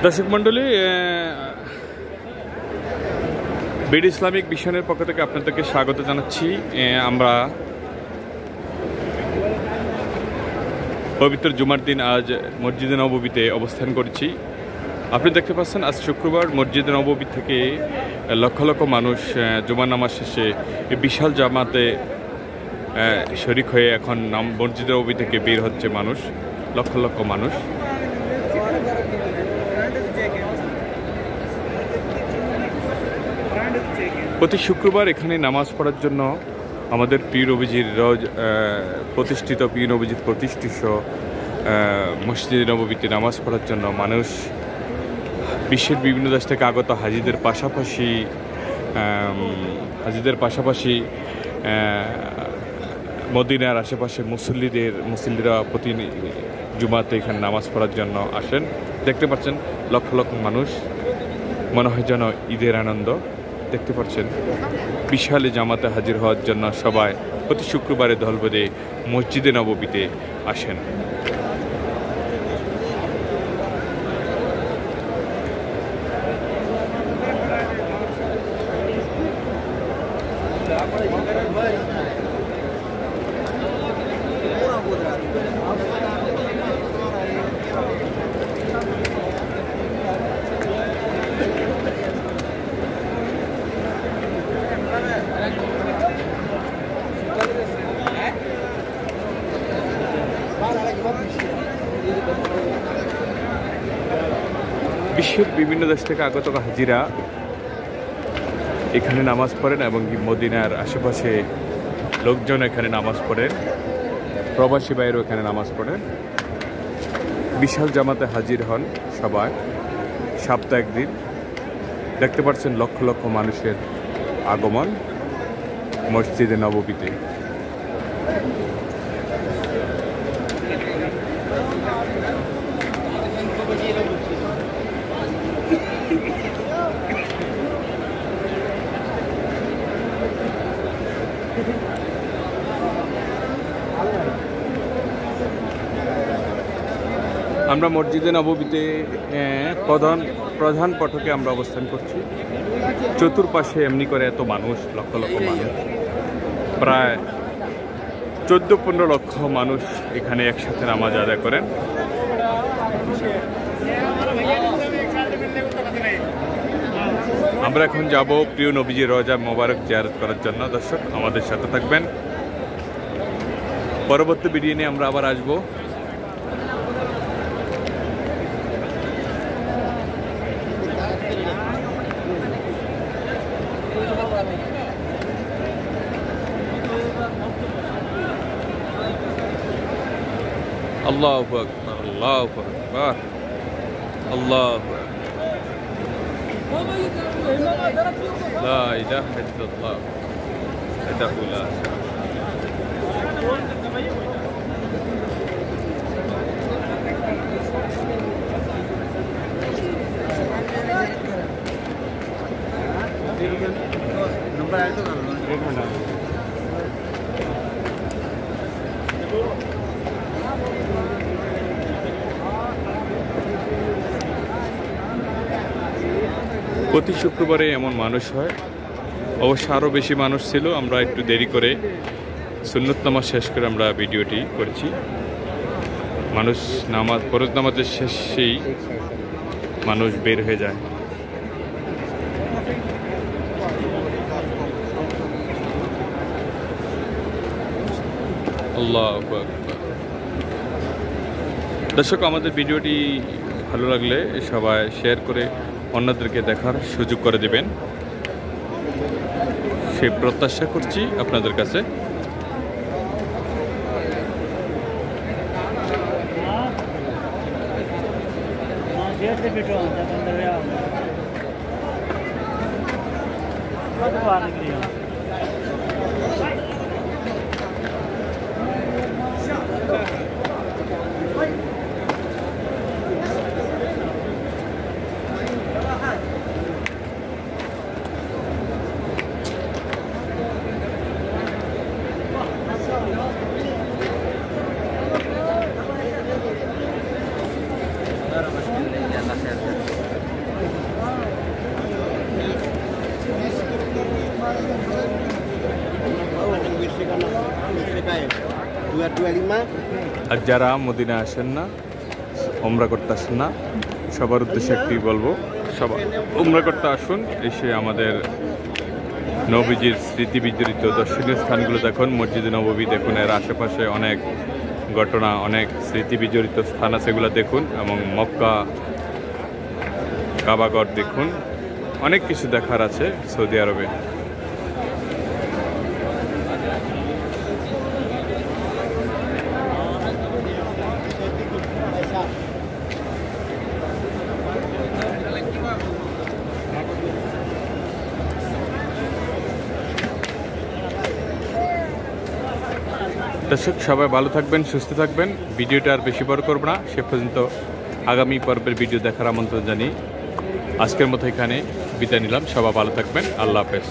দর্শক মণ্ডলী, BD Islamic মিশনের পক্ষ থেকে আপনাদেরকে স্বাগত জানাচ্ছি। আমরা পবিত্র জুমার দিন আজ মসজিদে নববীতে অবস্থান করছি। আপনি দেখতে পাচ্ছেন আজ শুক্রবার মসজিদে নববী থেকে লক্ষ লক্ষ মানুষ জুমার নামাজ শেষে বিশাল জামাতে শরিক হয়ে এখন মসজিদে নববী থেকে বের হচ্ছে মানুষ, লক্ষ লক্ষ মানুষ। প্রতি শুক্রবার এখানে নামাজ পড়ার জন্য আমাদের পীর নবীজির প্রতিষ্ঠিত পীর নবীজির প্রতিষ্ঠিত মসজিদে নববীতে নামাজ পড়ার জন্য মানুষ বিশ্বের বিভিন্ন দেশ থেকে আগত হাজিদের পাশাপাশি মদিনার আশেপাশে মুসল্লিরা প্রতি জুমাতে এখানে নামাজ পড়ার জন্য আসেন। দেখতে পাচ্ছেন লক্ষ লক্ষ মানুষ, মনে হয় যেন ঈদের আনন্দ। দেখতে পাচ্ছেন বিশাল জামাতে হাজির হওয়ার জন্য সবাই প্রতি শুক্রবারে দল বেঁধে মসজিদে নববীতে আসেন। বিশ্বের বিভিন্ন দেশ থেকে আগত হাজিরা এখানে নামাজ পড়েন এবং মদিনার আশেপাশে লোকজন এখানে নামাজ পড়েন, প্রবাসী বাইরেও এখানে নামাজ পড়েন। বিশাল জামাতে হাজির হন সবাই সপ্তাহে একদিন। দেখতে পাচ্ছেন লক্ষ লক্ষ মানুষের আগমন মসজিদে নববীতে। আমরা মসজিদে নববীতে প্রধান ফটকে আমরা অবস্থান করছি। চতুর্পাশে এমনি করে এত মানুষ, লক্ষ লক্ষ মানুষ, প্রায় 14-15 লক্ষ মানুষ এখানে একসাথে নামাজ আদায় করেন। আমরা এখন যাব প্রিয় নবীজির রওজা মোবারক জিয়ারত করার জন্য। দর্শক আমাদের সাথে থাকবেন, পরবর্তী ভিডিও নিয়ে আমরা আবার আসবো। আল্লাহু আকবার, আল্লাহু আকবার, আল্লাহু আকবার, লা ইলাহা ইল্লাল্লাহ ওয়াহদাহু লা नंबर आया तो প্রতি শুক্রবারে এমন মানুষ হয়। অবশ্য আরও বেশি মানুষ ছিল, আমরা একটু দেরি করে সুন্নত নামাজ শেষ করে আমরা ভিডিওটি করেছি। মানুষ ফরজ নামাজের শেষেই মানুষ বের হয়ে যায়। আল্লাহু আকবার। দর্শক আমাদের ভিডিওটি ভালো লাগলে সবাই শেয়ার করে অন্যদেরকে দেখার সুযোগ করে দেবেন, সেই প্রত্যাশা করছি আপনাদের কাছে। আর যারা মদিনা আসেন না, উমরা করতে আসেন না, সবার উদ্দেশ্যে একটি বলবো, সবাই উমরা করতে আসুন। এসে আমাদের নবীজির স্মৃতি বিজড়িত দর্শনীয় স্থানগুলো দেখুন। মসজিদে নববী দেখুন, এর আশেপাশে অনেক ঘটনা, অনেক স্মৃতি বিজড়িত স্থান আছে, এগুলো দেখুন। এবং মক্কা কাবাগর দেখুন, অনেক কিছু দেখার আছে সৌদি আরবে। দর্শক সবাই ভালো থাকবেন, সুস্থ থাকবেন। ভিডিওটা আর বেশি বড় করব না, সে পর্যন্ত আগামী পর্বের ভিডিও দেখার আমন্ত্রণ জানিয়ে আজকের মতো এখানে বিদায় নিলাম। সবাই ভালো থাকবেন, আল্লাহ হাফেজ।